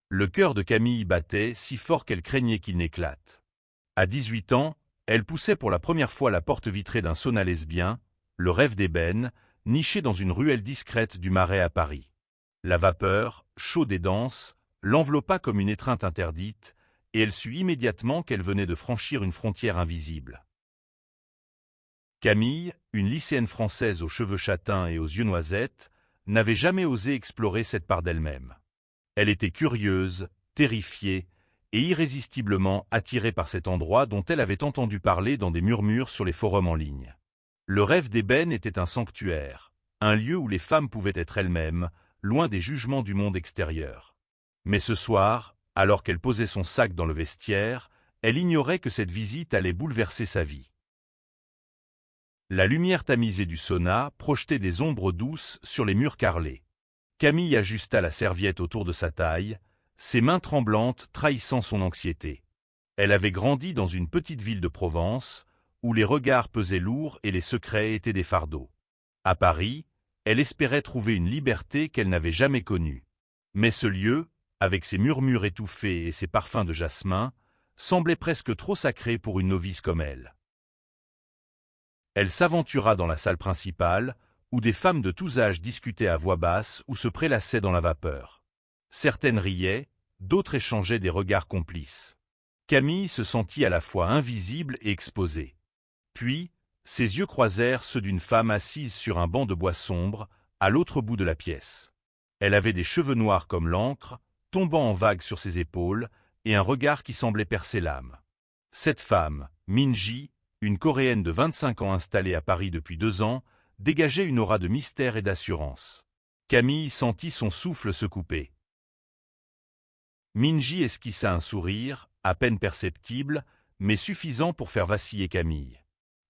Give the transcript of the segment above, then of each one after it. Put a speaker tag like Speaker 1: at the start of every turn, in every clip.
Speaker 1: Le cœur de Camille battait si fort qu'elle craignait qu'il n'éclate. À 18 ans, elle poussait pour la première fois la porte vitrée d'un sauna lesbien, le Rêve d'ébène, niché dans une ruelle discrète du Marais à Paris. La vapeur, chaude et dense, l'enveloppa comme une étreinte interdite, et elle sut immédiatement qu'elle venait de franchir une frontière invisible. Camille, une lycéenne française aux cheveux châtains et aux yeux noisettes, n'avait jamais osé explorer cette part d'elle-même. Elle était curieuse, terrifiée, et irrésistiblement attirée par cet endroit dont elle avait entendu parler dans des murmures sur les forums en ligne. Le Rêve d'ébène était un sanctuaire, un lieu où les femmes pouvaient être elles-mêmes, loin des jugements du monde extérieur. Mais ce soir, alors qu'elle posait son sac dans le vestiaire, elle ignorait que cette visite allait bouleverser sa vie. La lumière tamisée du sauna projetait des ombres douces sur les murs carrelés. Camille ajusta la serviette autour de sa taille, ses mains tremblantes trahissant son anxiété. Elle avait grandi dans une petite ville de Provence, où les regards pesaient lourds et les secrets étaient des fardeaux. À Paris, elle espérait trouver une liberté qu'elle n'avait jamais connue. Mais ce lieu, avec ses murmures étouffés et ses parfums de jasmin, semblait presque trop sacré pour une novice comme elle. Elle s'aventura dans la salle principale, où des femmes de tous âges discutaient à voix basse ou se prélassaient dans la vapeur. Certaines riaient, d'autres échangeaient des regards complices. Camille se sentit à la fois invisible et exposée. Puis, ses yeux croisèrent ceux d'une femme assise sur un banc de bois sombre, à l'autre bout de la pièce. Elle avait des cheveux noirs comme l'encre, tombant en vagues sur ses épaules, et un regard qui semblait percer l'âme. Cette femme, Minji, une Coréenne de 25 ans installée à Paris depuis 2 ans, dégageait une aura de mystère et d'assurance. Camille sentit son souffle se couper. Minji esquissa un sourire, à peine perceptible, mais suffisant pour faire vaciller Camille.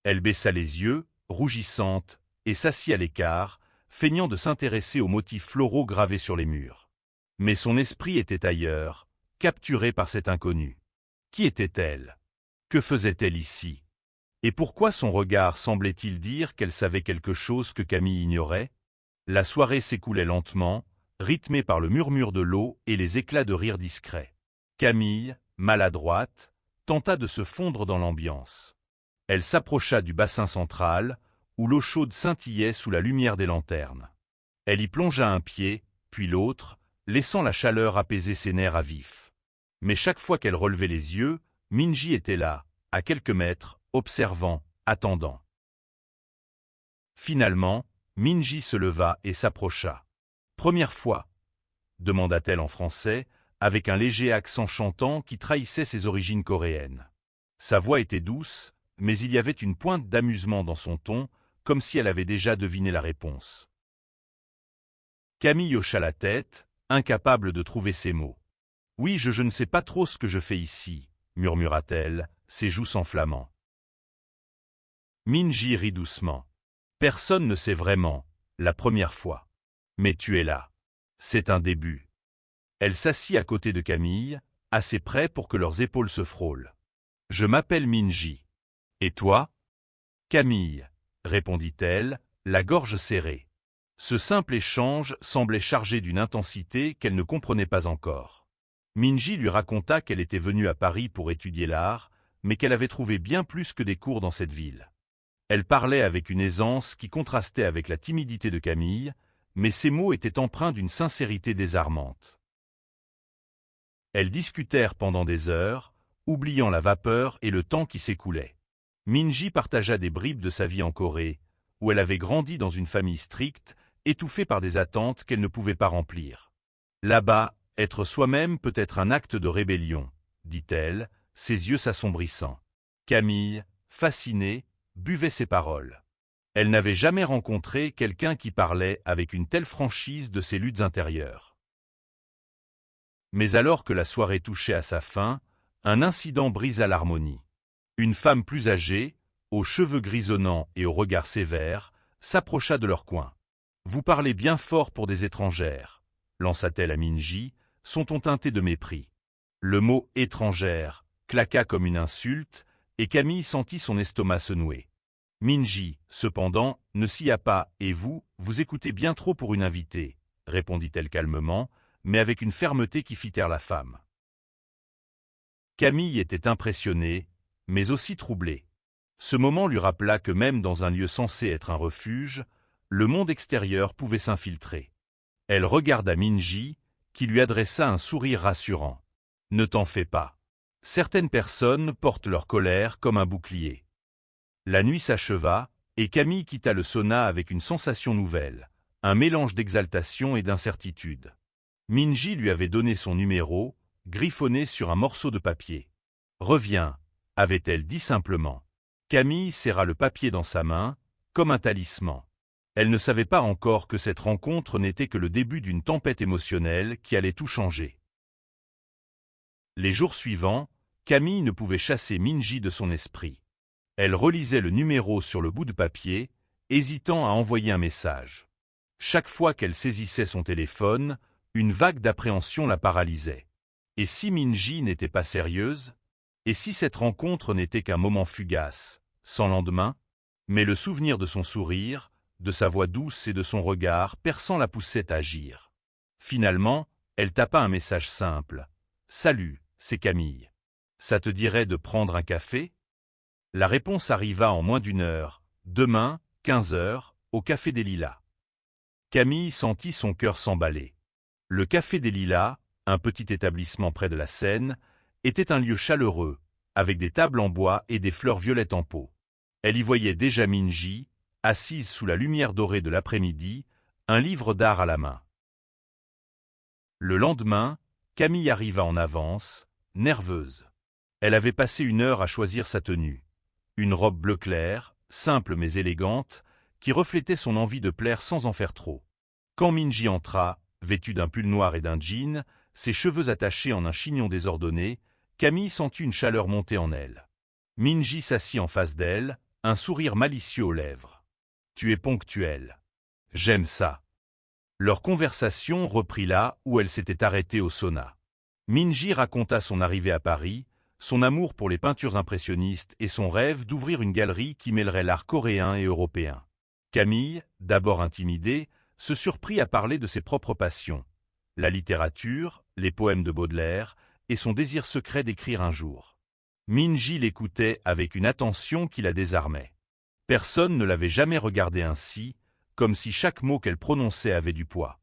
Speaker 1: Elle baissa les yeux, rougissante, et s'assit à l'écart, feignant de s'intéresser aux motifs floraux gravés sur les murs. Mais son esprit était ailleurs, capturé par cet inconnu. Qui était-elle? Que faisait-elle ici? Et pourquoi son regard semblait-il dire qu'elle savait quelque chose que Camille ignorait? La soirée s'écoulait lentement, rythmée par le murmure de l'eau et les éclats de rire discrets. Camille, maladroite, tenta de se fondre dans l'ambiance. Elle s'approcha du bassin central, où l'eau chaude scintillait sous la lumière des lanternes. Elle y plongea un pied, puis l'autre, laissant la chaleur apaiser ses nerfs à vif. Mais chaque fois qu'elle relevait les yeux, Minji était là, à quelques mètres, observant, attendant. Finalement, Minji se leva et s'approcha. « Première fois ?» demanda-t-elle en français, avec un léger accent chantant qui trahissait ses origines coréennes. Sa voix était douce, mais il y avait une pointe d'amusement dans son ton, comme si elle avait déjà deviné la réponse. Camille hocha la tête, incapable de trouver ses mots. « Oui, je ne sais pas trop ce que je fais ici, » murmura-t-elle, ses joues s'enflammant. Minji rit doucement. « Personne ne sait vraiment, la première fois. Mais tu es là. C'est un début. » Elle s'assit à côté de Camille, assez près pour que leurs épaules se frôlent. « Je m'appelle Minji. Et toi ?» « Camille, » répondit-elle, la gorge serrée. Ce simple échange semblait chargé d'une intensité qu'elle ne comprenait pas encore. Minji lui raconta qu'elle était venue à Paris pour étudier l'art, mais qu'elle avait trouvé bien plus que des cours dans cette ville. Elle parlait avec une aisance qui contrastait avec la timidité de Camille, mais ses mots étaient empreints d'une sincérité désarmante. Elles discutèrent pendant des heures, oubliant la vapeur et le temps qui s'écoulait. Minji partagea des bribes de sa vie en Corée, où elle avait grandi dans une famille stricte, étouffée par des attentes qu'elle ne pouvait pas remplir. Là-bas, être soi-même peut être un acte de rébellion, dit-elle, ses yeux s'assombrissant. Camille, fascinée, buvait ses paroles. Elle n'avait jamais rencontré quelqu'un qui parlait avec une telle franchise de ses luttes intérieures. Mais alors que la soirée touchait à sa fin, un incident brisa l'harmonie. Une femme plus âgée, aux cheveux grisonnants et au regard sévère, s'approcha de leur coin. « Vous parlez bien fort pour des étrangères », lança-t-elle à Minji, son ton teinté de mépris. Le mot « étrangère » claqua comme une insulte, et Camille sentit son estomac se nouer. Minji, cependant, ne s'y a pas, et vous écoutez bien trop pour une invitée, répondit-elle calmement, mais avec une fermeté qui fit taire la femme. Camille était impressionnée, mais aussi troublée. Ce moment lui rappela que même dans un lieu censé être un refuge, le monde extérieur pouvait s'infiltrer. Elle regarda Minji, qui lui adressa un sourire rassurant. « Ne t'en fais pas. Certaines personnes portent leur colère comme un bouclier. » La nuit s'acheva, et Camille quitta le sauna avec une sensation nouvelle, un mélange d'exaltation et d'incertitude. Minji lui avait donné son numéro, griffonné sur un morceau de papier. « Reviens », avait-elle dit simplement. Camille serra le papier dans sa main, comme un talisman. Elle ne savait pas encore que cette rencontre n'était que le début d'une tempête émotionnelle qui allait tout changer. Les jours suivants, Camille ne pouvait chasser Minji de son esprit. Elle relisait le numéro sur le bout de papier, hésitant à envoyer un message. Chaque fois qu'elle saisissait son téléphone, une vague d'appréhension la paralysait. Et si Minji n'était pas sérieuse? Et si cette rencontre n'était qu'un moment fugace, sans lendemain? Mais le souvenir de son sourire, de sa voix douce et de son regard perçant la poussait à agir. Finalement, elle tapa un message simple. « Salut, c'est Camille. Ça te dirait de prendre un café ?» La réponse arriva en moins d'une heure, demain, 15 heures, au Café des Lilas. Camille sentit son cœur s'emballer. Le Café des Lilas, un petit établissement près de la Seine, était un lieu chaleureux, avec des tables en bois et des fleurs violettes en pot. Elle y voyait déjà Minji, assise sous la lumière dorée de l'après-midi, un livre d'art à la main. Le lendemain, Camille arriva en avance, nerveuse. Elle avait passé une heure à choisir sa tenue. Une robe bleu clair, simple mais élégante, qui reflétait son envie de plaire sans en faire trop. Quand Minji entra, vêtue d'un pull noir et d'un jean, ses cheveux attachés en un chignon désordonné, Camille sentit une chaleur monter en elle. Minji s'assit en face d'elle, un sourire malicieux aux lèvres. « Tu es ponctuelle. J'aime ça. » Leur conversation reprit là où elle s'était arrêtée au sauna. Minji raconta son arrivée à Paris, son amour pour les peintures impressionnistes et son rêve d'ouvrir une galerie qui mêlerait l'art coréen et européen. Camille, d'abord intimidée, se surprit à parler de ses propres passions, la littérature, les poèmes de Baudelaire et son désir secret d'écrire un jour. Minji l'écoutait avec une attention qui la désarmait. Personne ne l'avait jamais regardée ainsi, comme si chaque mot qu'elle prononçait avait du poids.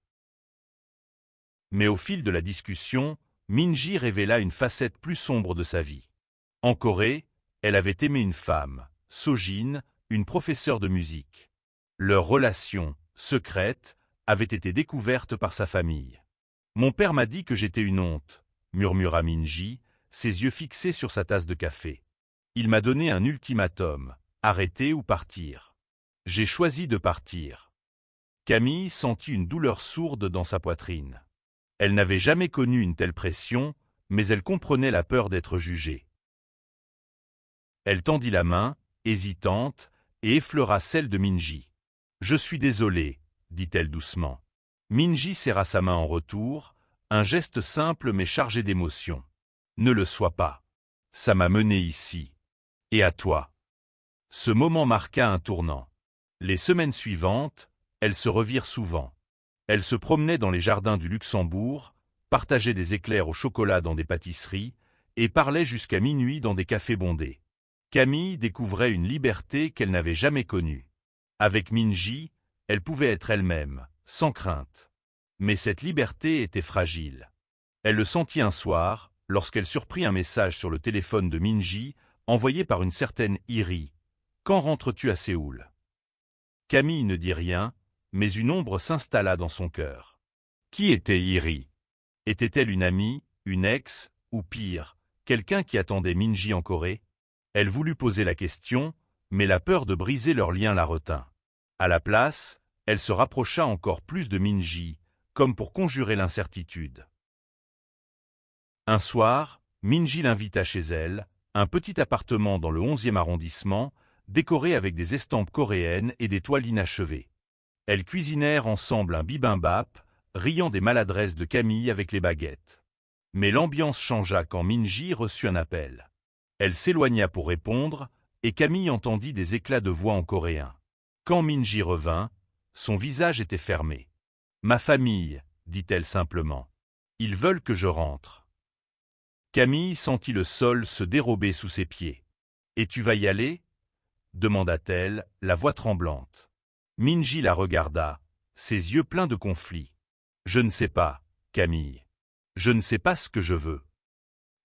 Speaker 1: Mais au fil de la discussion, Minji révéla une facette plus sombre de sa vie. En Corée, elle avait aimé une femme, Sojin, une professeure de musique. Leur relation, secrète, avait été découverte par sa famille. « Mon père m'a dit que j'étais une honte », murmura Minji, ses yeux fixés sur sa tasse de café. « Il m'a donné un ultimatum, arrêter ou partir. J'ai choisi de partir. » Camille sentit une douleur sourde dans sa poitrine. Elle n'avait jamais connu une telle pression, mais elle comprenait la peur d'être jugée. Elle tendit la main, hésitante, et effleura celle de Minji. « Je suis désolée, » dit-elle doucement. Minji serra sa main en retour, un geste simple mais chargé d'émotion. « Ne le sois pas. Ça m'a mené ici. Et à toi. » Ce moment marqua un tournant. Les semaines suivantes, elles se revirent souvent. Elles se promenaient dans les jardins du Luxembourg, partageaient des éclairs au chocolat dans des pâtisseries et parlaient jusqu'à minuit dans des cafés bondés. Camille découvrait une liberté qu'elle n'avait jamais connue. Avec Minji, elle pouvait être elle-même, sans crainte. Mais cette liberté était fragile. Elle le sentit un soir, lorsqu'elle surprit un message sur le téléphone de Minji, envoyé par une certaine Iri. « Quand rentres-tu à Séoul ?» Camille ne dit rien, mais une ombre s'installa dans son cœur. Qui était Iri? Était-elle une amie, une ex, ou pire, quelqu'un qui attendait Minji en Corée? Elle voulut poser la question, mais la peur de briser leur lien la retint. À la place, elle se rapprocha encore plus de Minji, comme pour conjurer l'incertitude. Un soir, Minji l'invita chez elle, un petit appartement dans le 11e arrondissement, décoré avec des estampes coréennes et des toiles inachevées. Elles cuisinèrent ensemble un bibimbap, riant des maladresses de Camille avec les baguettes. Mais l'ambiance changea quand Minji reçut un appel. Elle s'éloigna pour répondre, et Camille entendit des éclats de voix en coréen. Quand Minji revint, son visage était fermé. « Ma famille », dit-elle simplement. Ils veulent que je rentre. Camille sentit le sol se dérober sous ses pieds. Et tu vas y aller? Demanda-t-elle, la voix tremblante. Minji la regarda, ses yeux pleins de conflit. Je ne sais pas, Camille. Je ne sais pas ce que je veux.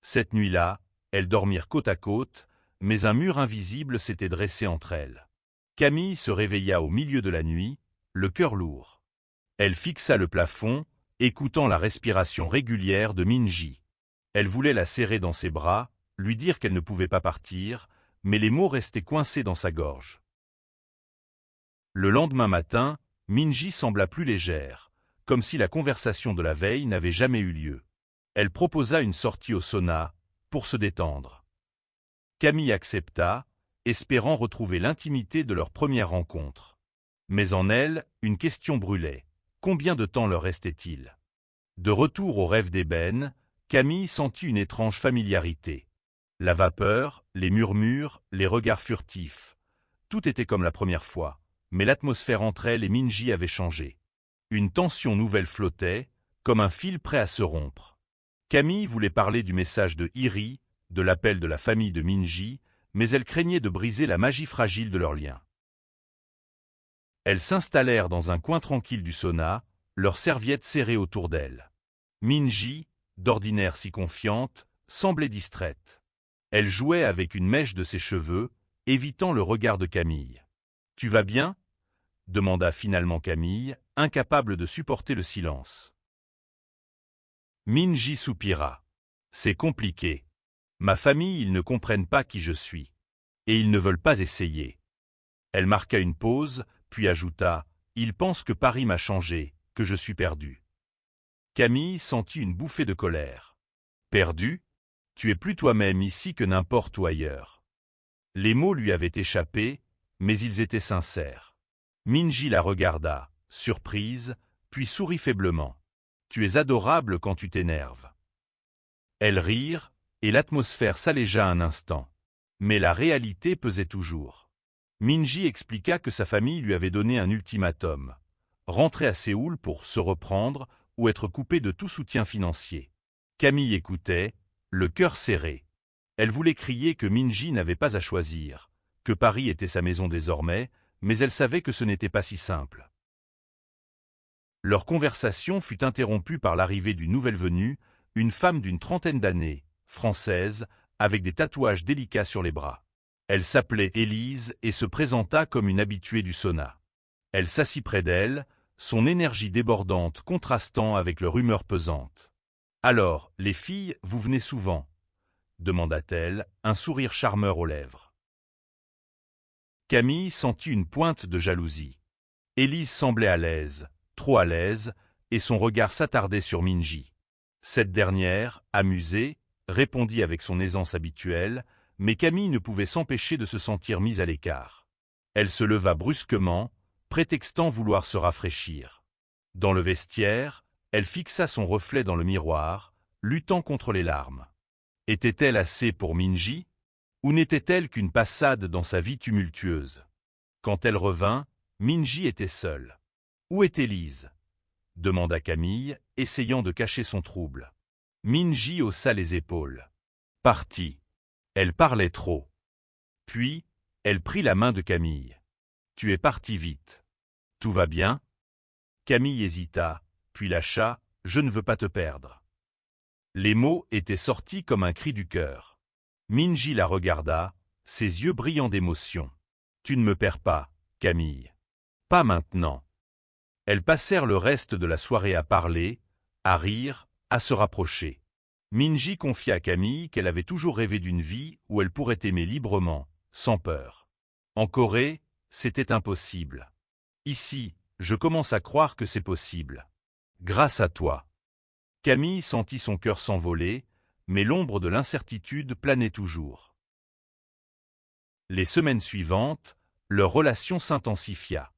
Speaker 1: Cette nuit-là, elles dormirent côte à côte, mais un mur invisible s'était dressé entre elles. Camille se réveilla au milieu de la nuit, le cœur lourd. Elle fixa le plafond, écoutant la respiration régulière de Minji. Elle voulait la serrer dans ses bras, lui dire qu'elle ne pouvait pas partir, mais les mots restaient coincés dans sa gorge. Le lendemain matin, Minji sembla plus légère, comme si la conversation de la veille n'avait jamais eu lieu. Elle proposa une sortie au sauna, pour se détendre. Camille accepta, espérant retrouver l'intimité de leur première rencontre. Mais en elle, une question brûlait. Combien de temps leur restait-il? De retour au rêve d'ébène, Camille sentit une étrange familiarité. La vapeur, les murmures, les regards furtifs. Tout était comme la première fois, mais l'atmosphère entre elle et Minji avait changé. Une tension nouvelle flottait, comme un fil prêt à se rompre. Camille voulait parler du message de Iri, de l'appel de la famille de Minji, mais elle craignait de briser la magie fragile de leur lien. Elles s'installèrent dans un coin tranquille du sauna, leurs serviettes serrées autour d'elles. Minji, d'ordinaire si confiante, semblait distraite. Elle jouait avec une mèche de ses cheveux, évitant le regard de Camille. « Tu vas bien ?» demanda finalement Camille, incapable de supporter le silence. Minji soupira. « C'est compliqué. Ma famille, ils ne comprennent pas qui je suis. Et ils ne veulent pas essayer. » Elle marqua une pause, puis ajouta « Ils pensent que Paris m'a changé, que je suis perdu. » Camille sentit une bouffée de colère. « Perdu? Tu es plus toi-même ici que n'importe où ailleurs. » Les mots lui avaient échappé, mais ils étaient sincères. Minji la regarda, surprise, puis sourit faiblement. « Tu es adorable quand tu t'énerves. » Elles rirent, et l'atmosphère s'allégea un instant. Mais la réalité pesait toujours. Minji expliqua que sa famille lui avait donné un ultimatum. Rentrer à Séoul pour se reprendre ou être coupé de tout soutien financier. Camille écoutait, le cœur serré. Elle voulait crier que Minji n'avait pas à choisir, que Paris était sa maison désormais, mais elle savait que ce n'était pas si simple. Leur conversation fut interrompue par l'arrivée d'une nouvelle venue, une femme d'une trentaine d'années, française, avec des tatouages délicats sur les bras. Elle s'appelait Élise et se présenta comme une habituée du sauna. Elle s'assit près d'elle, son énergie débordante contrastant avec leur humeur pesante. « Alors, les filles, vous venez souvent ?» demanda-t-elle, un sourire charmeur aux lèvres. Camille sentit une pointe de jalousie. Élise semblait à l'aise, trop à l'aise, et son regard s'attardait sur Minji. Cette dernière, amusée, répondit avec son aisance habituelle, mais Camille ne pouvait s'empêcher de se sentir mise à l'écart. Elle se leva brusquement, prétextant vouloir se rafraîchir. Dans le vestiaire, elle fixa son reflet dans le miroir, luttant contre les larmes. Était-elle assez pour Minji? Ou n'était-elle qu'une passade dans sa vie tumultueuse? Quand elle revint, Minji était seule. « Où est Élise ?» demanda Camille, essayant de cacher son trouble. Minji haussa les épaules. « Partie. Elle parlait trop. » Puis, elle prit la main de Camille. « Tu es partie vite. Tout va bien ?» Camille hésita, puis lâcha « Je ne veux pas te perdre. » Les mots étaient sortis comme un cri du cœur. Minji la regarda, ses yeux brillants d'émotion. « Tu ne me perds pas, Camille. Pas maintenant. » Elles passèrent le reste de la soirée à parler, à rire, à se rapprocher. Minji confia à Camille qu'elle avait toujours rêvé d'une vie où elle pourrait aimer librement, sans peur. En Corée, c'était impossible. Ici, je commence à croire que c'est possible. Grâce à toi. Camille sentit son cœur s'envoler, mais l'ombre de l'incertitude planait toujours. Les semaines suivantes, leur relation s'intensifia.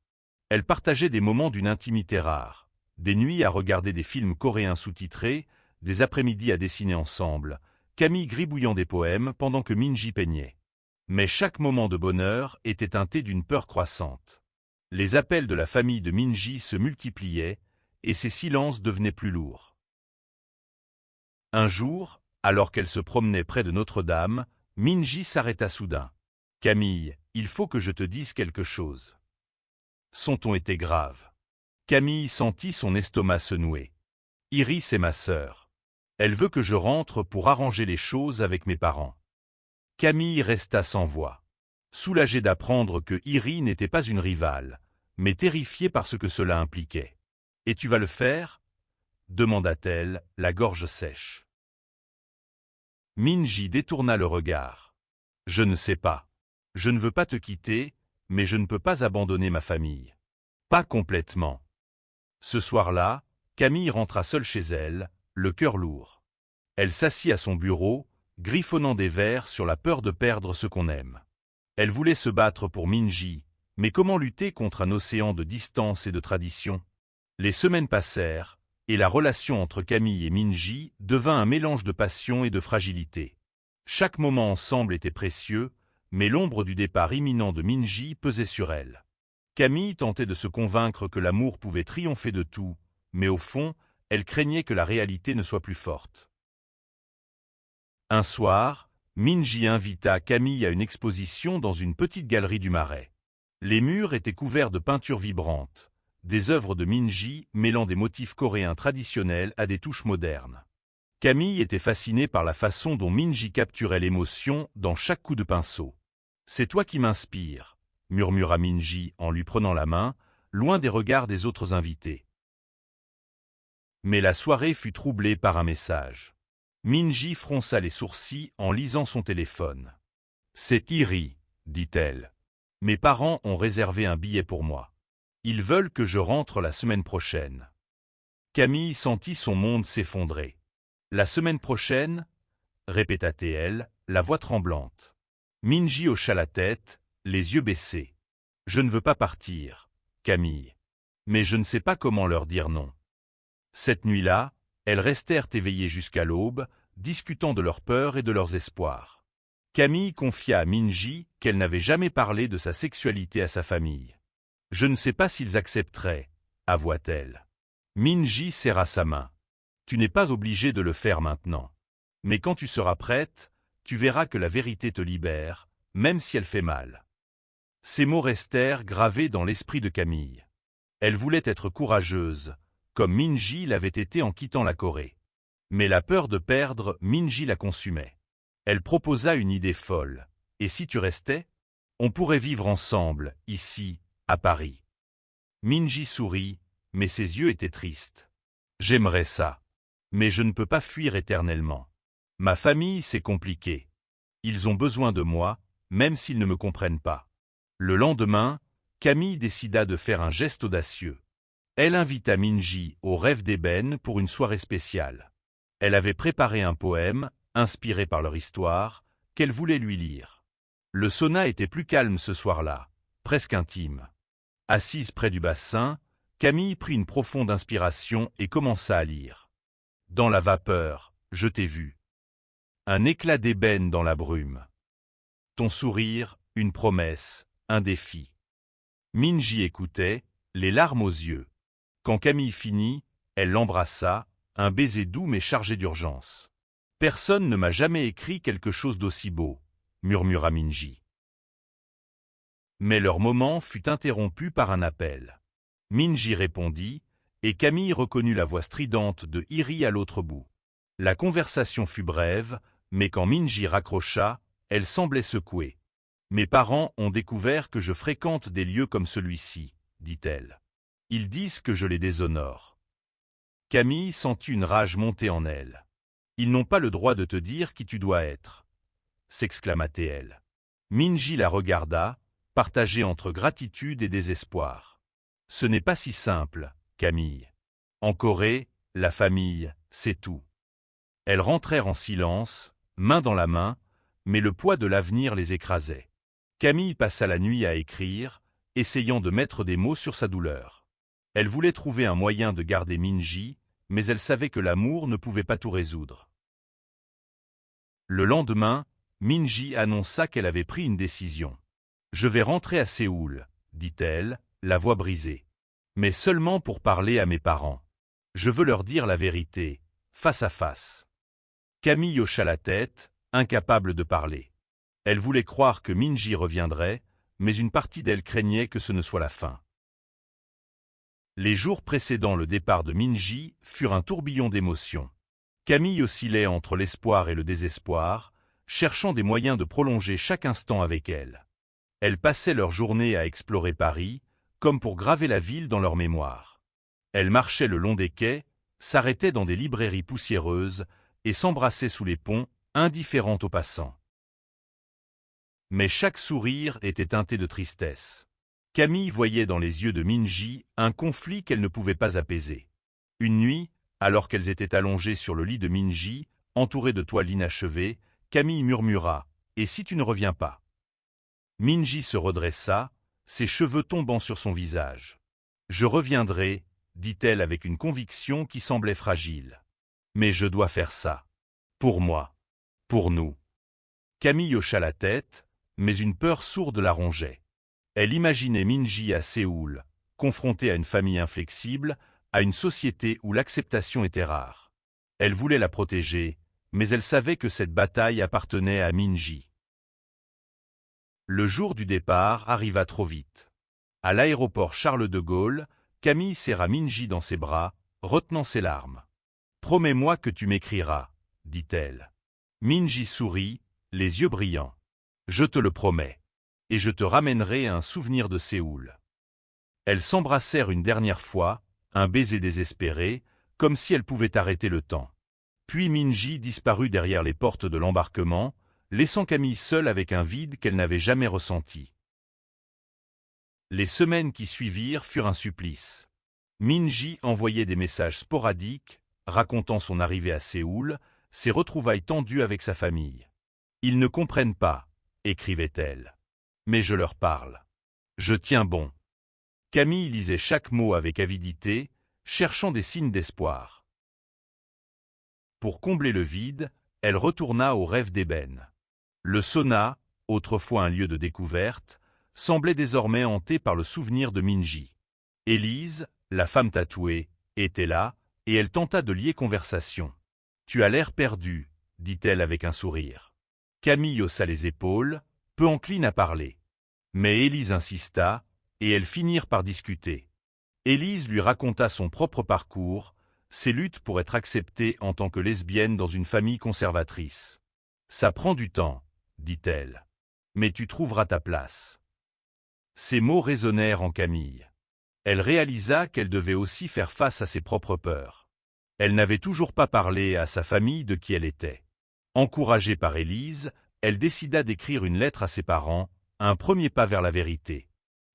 Speaker 1: Elles partageaient des moments d'une intimité rare, des nuits à regarder des films coréens sous-titrés, des après-midi à dessiner ensemble, Camille gribouillant des poèmes pendant que Minji peignait. Mais chaque moment de bonheur était teinté d'une peur croissante. Les appels de la famille de Minji se multipliaient, et ses silences devenaient plus lourds. Un jour, alors qu'elle se promenait près de Notre-Dame, Minji s'arrêta soudain. « Camille, il faut que je te dise quelque chose. » Son ton était grave. Camille sentit son estomac se nouer. « Iris est ma sœur. Elle veut que je rentre pour arranger les choses avec mes parents. » Camille resta sans voix, soulagée d'apprendre que Iris n'était pas une rivale, mais terrifiée par ce que cela impliquait. « Et tu vas le faire ?» demanda-t-elle, la gorge sèche. Minji détourna le regard. « Je ne sais pas. Je ne veux pas te quitter, mais je ne peux pas abandonner ma famille. » Pas complètement. Ce soir-là, Camille rentra seule chez elle, le cœur lourd. Elle s'assit à son bureau, griffonnant des vers sur la peur de perdre ce qu'on aime. Elle voulait se battre pour Minji, mais comment lutter contre un océan de distance et de tradition? Les semaines passèrent, et la relation entre Camille et Minji devint un mélange de passion et de fragilité. Chaque moment ensemble était précieux, mais l'ombre du départ imminent de Minji pesait sur elle. Camille tentait de se convaincre que l'amour pouvait triompher de tout, mais au fond, elle craignait que la réalité ne soit plus forte. Un soir, Minji invita Camille à une exposition dans une petite galerie du Marais. Les murs étaient couverts de peintures vibrantes, des œuvres de Minji mêlant des motifs coréens traditionnels à des touches modernes. Camille était fascinée par la façon dont Minji capturait l'émotion dans chaque coup de pinceau. « C'est toi qui m'inspires », murmura Minji en lui prenant la main, loin des regards des autres invités. Mais la soirée fut troublée par un message. Minji fronça les sourcils en lisant son téléphone. « C'est Iris, dit-elle. Mes parents ont réservé un billet pour moi. Ils veulent que je rentre la semaine prochaine. » Camille sentit son monde s'effondrer. « La semaine prochaine ?» répéta-t-elle, la voix tremblante. Minji hocha la tête, les yeux baissés. « Je ne veux pas partir, Camille. Mais je ne sais pas comment leur dire non. » Cette nuit-là, elles restèrent éveillées jusqu'à l'aube, discutant de leurs peurs et de leurs espoirs. Camille confia à Minji qu'elle n'avait jamais parlé de sa sexualité à sa famille. « Je ne sais pas s'ils accepteraient, » avoua-t-elle. Minji serra sa main. « Tu n'es pas obligée de le faire maintenant. Mais quand tu seras prête, tu verras que la vérité te libère, même si elle fait mal. » Ces mots restèrent gravés dans l'esprit de Camille. Elle voulait être courageuse, comme Minji l'avait été en quittant la Corée. Mais la peur de perdre Minji la consumait. Elle proposa une idée folle. « Et si tu restais? On pourrait vivre ensemble, ici, à Paris. » Minji sourit, mais ses yeux étaient tristes. « J'aimerais ça. Mais je ne peux pas fuir éternellement. Ma famille, c'est compliqué. Ils ont besoin de moi, même s'ils ne me comprennent pas. » Le lendemain, Camille décida de faire un geste audacieux. Elle invita Minji au Rêve d'ébène pour une soirée spéciale. Elle avait préparé un poème, inspiré par leur histoire, qu'elle voulait lui lire. Le sauna était plus calme ce soir-là, presque intime. Assise près du bassin, Camille prit une profonde inspiration et commença à lire. « Dans la vapeur, je t'ai vu. Un éclat d'ébène dans la brume. Ton sourire, une promesse, un défi. » Minji écoutait, les larmes aux yeux. Quand Camille finit, elle l'embrassa, un baiser doux mais chargé d'urgence. « Personne ne m'a jamais écrit quelque chose d'aussi beau, » murmura Minji. Mais leur moment fut interrompu par un appel. Minji répondit, et Camille reconnut la voix stridente de Iris à l'autre bout. La conversation fut brève, mais quand Minji raccrocha, elle semblait secouée. « Mes parents ont découvert que je fréquente des lieux comme celui-ci, » dit-elle. « Ils disent que je les déshonore. » Camille sentit une rage monter en elle. « Ils n'ont pas le droit de te dire qui tu dois être, » s'exclama-t-elle. Minji la regarda, partagée entre gratitude et désespoir. « Ce n'est pas si simple, Camille. En Corée, la famille, c'est tout. » Elles rentrèrent en silence, main dans la main, mais le poids de l'avenir les écrasait. Camille passa la nuit à écrire, essayant de mettre des mots sur sa douleur. Elle voulait trouver un moyen de garder Minji, mais elle savait que l'amour ne pouvait pas tout résoudre. Le lendemain, Minji annonça qu'elle avait pris une décision. « Je vais rentrer à Séoul, » dit-elle, la voix brisée. « Mais seulement pour parler à mes parents. Je veux leur dire la vérité, face à face. » Camille hocha la tête, incapable de parler. Elle voulait croire que Minji reviendrait, mais une partie d'elle craignait que ce ne soit la fin. Les jours précédant le départ de Minji furent un tourbillon d'émotions. Camille oscillait entre l'espoir et le désespoir, cherchant des moyens de prolonger chaque instant avec elle. Elles passaient leur journée à explorer Paris, comme pour graver la ville dans leur mémoire. Elles marchaient le long des quais, s'arrêtaient dans des librairies poussiéreuses et s'embrassaient sous les ponts, indifférentes aux passants. Mais chaque sourire était teinté de tristesse. Camille voyait dans les yeux de Minji un conflit qu'elle ne pouvait pas apaiser. Une nuit, alors qu'elles étaient allongées sur le lit de Minji, entourées de toiles inachevées, Camille murmura « Et si tu ne reviens pas ?» Minji se redressa, ses cheveux tombant sur son visage. « Je reviendrai, » dit-elle avec une conviction qui semblait fragile. « Mais je dois faire ça. Pour moi. Pour nous. » Camille hocha la tête, mais une peur sourde la rongeait. Elle imaginait Minji à Séoul, confrontée à une famille inflexible, à une société où l'acceptation était rare. Elle voulait la protéger, mais elle savait que cette bataille appartenait à Minji. Le jour du départ arriva trop vite. À l'aéroport Charles de Gaulle, Camille serra Minji dans ses bras, retenant ses larmes. « Promets-moi que tu m'écriras, » dit-elle. Minji sourit, les yeux brillants. « Je te le promets. Et je te ramènerai un souvenir de Séoul. » Elles s'embrassèrent une dernière fois, un baiser désespéré, comme si elles pouvaient arrêter le temps. Puis Minji disparut derrière les portes de l'embarquement, laissant Camille seule avec un vide qu'elle n'avait jamais ressenti. Les semaines qui suivirent furent un supplice. Minji envoyait des messages sporadiques, racontant son arrivée à Séoul, ses retrouvailles tendues avec sa famille. « Ils ne comprennent pas, » écrivait-elle. « Mais je leur parle. Je tiens bon. » Camille lisait chaque mot avec avidité, cherchant des signes d'espoir. Pour combler le vide, elle retourna au rêve d'ébène. Le sauna, autrefois un lieu de découverte, semblait désormais hanté par le souvenir de Minji. Élise, la femme tatouée, était là, et elle tenta de lier conversation. « Tu as l'air perdu, » dit-elle avec un sourire. Camille haussa les épaules, peu encline à parler. Mais Élise insista, et elles finirent par discuter. Élise lui raconta son propre parcours, ses luttes pour être acceptée en tant que lesbienne dans une famille conservatrice. « Ça prend du temps, » dit-elle. « Mais tu trouveras ta place. » Ces mots résonnèrent en Camille. Elle réalisa qu'elle devait aussi faire face à ses propres peurs. Elle n'avait toujours pas parlé à sa famille de qui elle était. Encouragée par Élise, elle décida d'écrire une lettre à ses parents, un premier pas vers la vérité.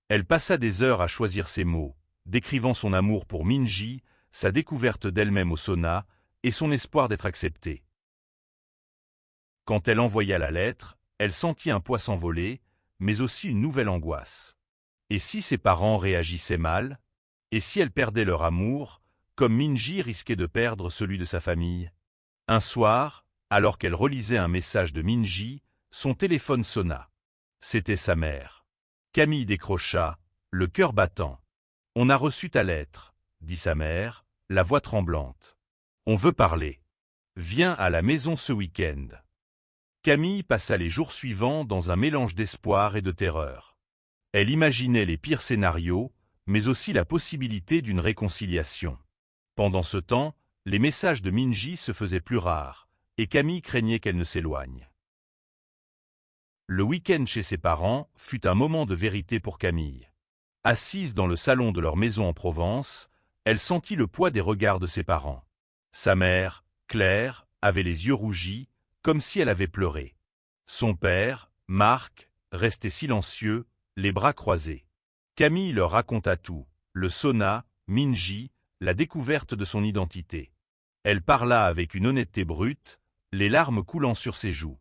Speaker 1: Elle passa des heures à choisir ses mots, décrivant son amour pour Minji, sa découverte d'elle-même au sauna et son espoir d'être acceptée. Quand elle envoya la lettre, elle sentit un poids s'envoler, mais aussi une nouvelle angoisse. Et si ses parents réagissaient mal? Et si elle perdait leur amour, comme Minji risquait de perdre celui de sa famille? Un soir, alors qu'elle relisait un message de Minji, son téléphone sonna. C'était sa mère. Camille décrocha, le cœur battant. « On a reçu ta lettre, » dit sa mère, la voix tremblante. « On veut parler. Viens à la maison ce week-end. » Camille passa les jours suivants dans un mélange d'espoir et de terreur. Elle imaginait les pires scénarios, mais aussi la possibilité d'une réconciliation. Pendant ce temps, les messages de Minji se faisaient plus rares, et Camille craignait qu'elle ne s'éloigne. Le week-end chez ses parents fut un moment de vérité pour Camille. Assise dans le salon de leur maison en Provence, elle sentit le poids des regards de ses parents. Sa mère, Claire, avait les yeux rougis, comme si elle avait pleuré. Son père, Marc, restait silencieux, les bras croisés. Camille leur raconta tout, le sauna, Minji, la découverte de son identité. Elle parla avec une honnêteté brute, les larmes coulant sur ses joues.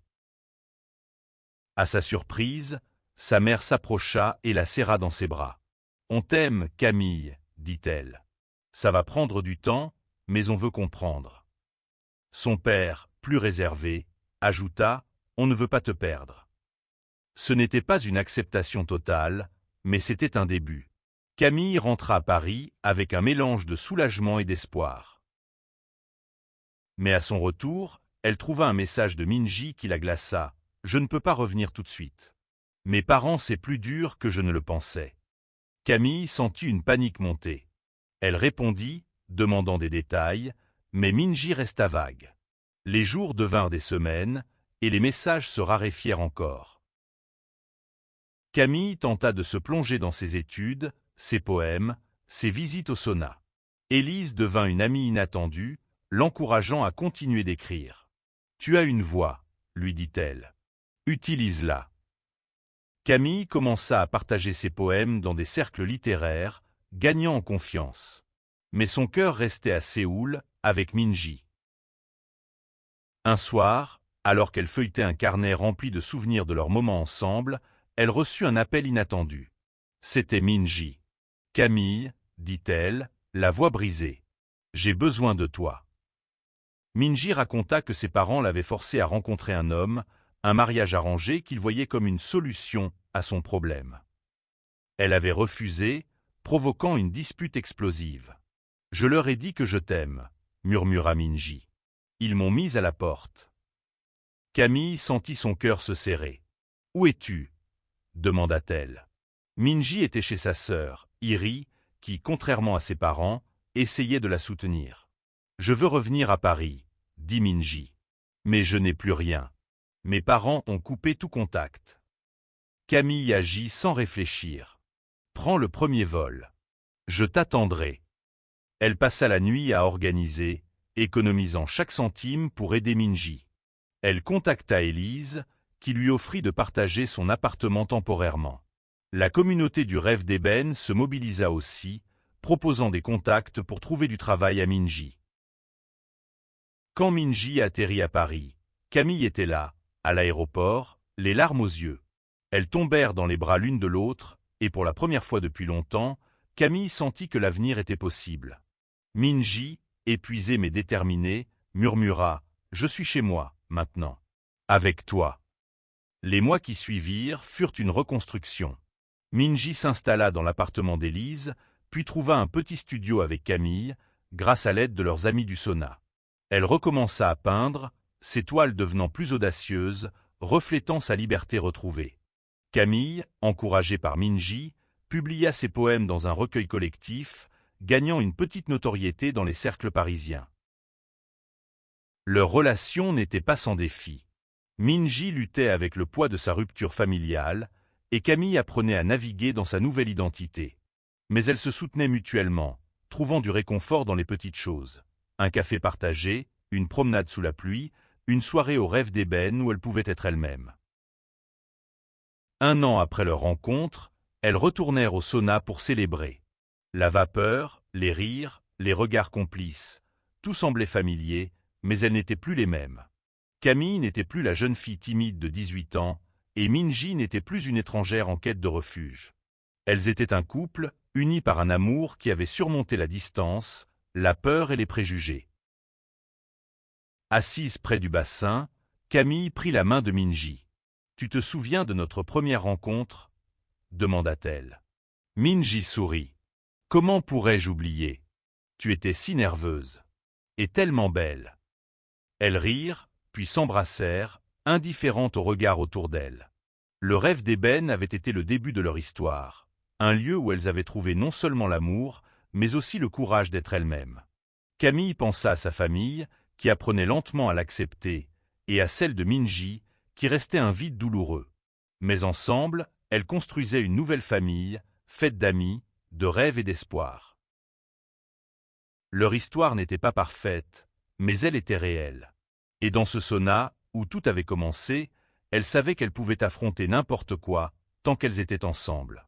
Speaker 1: À sa surprise, sa mère s'approcha et la serra dans ses bras. « On t'aime, Camille, » dit-elle. « Ça va prendre du temps, mais on veut comprendre. » Son père, plus réservé, ajouta « On ne veut pas te perdre. » Ce n'était pas une acceptation totale, mais c'était un début. Camille rentra à Paris avec un mélange de soulagement et d'espoir. Mais à son retour, Elle trouva un message de Minji qui la glaça. « Je ne peux pas revenir tout de suite. Mes parents, c'est plus dur que je ne le pensais. » Camille sentit une panique monter. Elle répondit, demandant des détails, mais Minji resta vague. Les jours devinrent des semaines, et les messages se raréfièrent encore. Camille tenta de se plonger dans ses études, ses poèmes, ses visites au sauna. Élise devint une amie inattendue, l'encourageant à continuer d'écrire. « Tu as une voix, » lui dit-elle. « Utilise-la. » Camille commença à partager ses poèmes dans des cercles littéraires, gagnant en confiance. Mais son cœur restait à Séoul, avec Minji. Un soir, alors qu'elle feuilletait un carnet rempli de souvenirs de leurs moments ensemble, elle reçut un appel inattendu. C'était Minji. « Camille, » dit-elle, la voix brisée. « J'ai besoin de toi. » Minji raconta que ses parents l'avaient forcé à rencontrer un homme, un mariage arrangé qu'il voyait comme une solution à son problème. Elle avait refusé, provoquant une dispute explosive. « Je leur ai dit que je t'aime, » murmura Minji. « Ils m'ont mise à la porte. » Camille sentit son cœur se serrer. « Où es-tu » demanda-t-elle. Minji était chez sa sœur, Iri, qui, contrairement à ses parents, essayait de la soutenir. « Je veux revenir à Paris, » dit Minji. « Mais je n'ai plus rien. Mes parents ont coupé tout contact. » Camille agit sans réfléchir. « Prends le premier vol. Je t'attendrai. » Elle passa la nuit à organiser, économisant chaque centime pour aider Minji. Elle contacta Élise, qui lui offrit de partager son appartement temporairement. La communauté du rêve d'ébène se mobilisa aussi, proposant des contacts pour trouver du travail à Minji. Quand Minji atterrit à Paris, Camille était là, à l'aéroport, les larmes aux yeux. Elles tombèrent dans les bras l'une de l'autre, et pour la première fois depuis longtemps, Camille sentit que l'avenir était possible. Minji, épuisé mais déterminé, murmura « Je suis chez moi, maintenant. Avec toi. » Les mois qui suivirent furent une reconstruction. Minji s'installa dans l'appartement d'Élise, puis trouva un petit studio avec Camille, grâce à l'aide de leurs amis du sauna. Elle recommença à peindre, ses toiles devenant plus audacieuses, reflétant sa liberté retrouvée. Camille, encouragée par Minji, publia ses poèmes dans un recueil collectif, gagnant une petite notoriété dans les cercles parisiens. Leur relation n'était pas sans défi. Minji luttait avec le poids de sa rupture familiale, et Camille apprenait à naviguer dans sa nouvelle identité. Mais elles se soutenaient mutuellement, trouvant du réconfort dans les petites choses. Un café partagé, une promenade sous la pluie, une soirée au rêve d'ébène où elles pouvaient être elles-mêmes. Un an après leur rencontre, elles retournèrent au sauna pour célébrer. La vapeur, les rires, les regards complices, tout semblait familier, mais elles n'étaient plus les mêmes. Camille n'était plus la jeune fille timide de 18 ans, et Minji n'était plus une étrangère en quête de refuge. Elles étaient un couple, unis par un amour qui avait surmonté la distance, la peur et les préjugés. Assise près du bassin, Camille prit la main de Minji. « Tu te souviens de notre première rencontre ?» demanda-t-elle. Minji sourit. « Comment pourrais-je oublier? Tu étais si nerveuse. Et tellement belle. » Elles rirent, puis s'embrassèrent, indifférentes au regard autour d'elles. Le rêve d'ébène avait été le début de leur histoire, un lieu où elles avaient trouvé non seulement l'amour, mais aussi le courage d'être elles-mêmes. Camille pensa à sa famille, qui apprenait lentement à l'accepter, et à celle de Minji, qui restait un vide douloureux. Mais ensemble, elles construisaient une nouvelle famille, faite d'amis, de rêves et d'espoir. Leur histoire n'était pas parfaite, mais elle était réelle. Et dans ce sauna, où tout avait commencé, elles savaient qu'elles pouvaient affronter n'importe quoi, tant qu'elles étaient ensemble.